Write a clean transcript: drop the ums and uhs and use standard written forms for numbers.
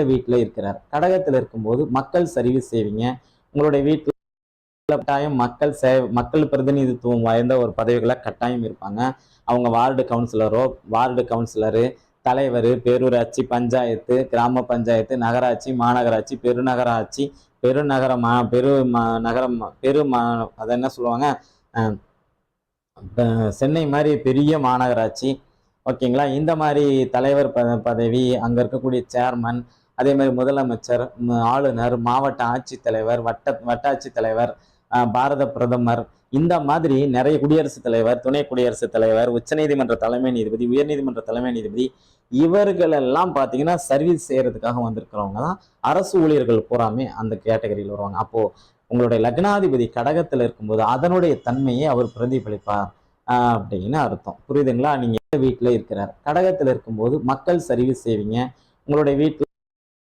வீட்டில் இருக்கிறார். கடகத்தில் இருக்கும்போது மக்கள் சர்வீஸ் செய்வீங்க. உங்களுடைய வீட்டில் கட்டாயம் மக்கள் பிரதிநிதித்துவம் வாய்ந்த ஒரு பதவிகளை கட்டாயம் இருப்பாங்க. அவங்க வார்டு கவுன்சிலரோ, வார்டு கவுன்சிலரு, தலைவர், பேரூராட்சி, பஞ்சாயத்து, கிராம பஞ்சாயத்து, நகராட்சி, மாநகராட்சி, பெருநகராட்சி, பெருநகர மா பெரு நகரம் பெரு அதை என்ன சொல்லுவாங்க, சென்னை மாதிரி பெரிய மாநகராட்சி, ஓகேங்களா? இந்த மாதிரி தலைவர் பதவி, அங்க இருக்கக்கூடிய சேர்மன், அதே மாதிரி முதலமைச்சர், ஆளுநர், மாவட்ட ஆட்சித்தலைவர், வட்டாட்சி தலைவர், பாரத பிரதமர், இந்த மாதிரி நிறைய குடியரசுத் தலைவர், துணை குடியரசுத் தலைவர், உச்சநீதிமன்ற தலைமை நீதிபதி, உயர்நீதிமன்ற தலைமை நீதிபதி, இவர்கள் எல்லாம் பாத்தீங்கன்னா சர்வீஸ் செய்யறதுக்காக வந்திருக்கிறவங்க தான் அரசு ஊழியர்கள் பூராமே அந்த கேட்டகரியில் வருவாங்க. அப்போ உங்களுடைய லக்னாதிபதி கடகத்துல இருக்கும்போது அதனுடைய தன்மையை அவர் பிரதிபலிப்பார் அப்படின்னு அர்த்தம். புரியுதுங்களா? நீங்க வீட்டுல இருக்கிறார். கடகத்துல இருக்கும்போது மக்கள் சர்வீஸ் செய்வீங்க. உங்களுடைய வீட்டுல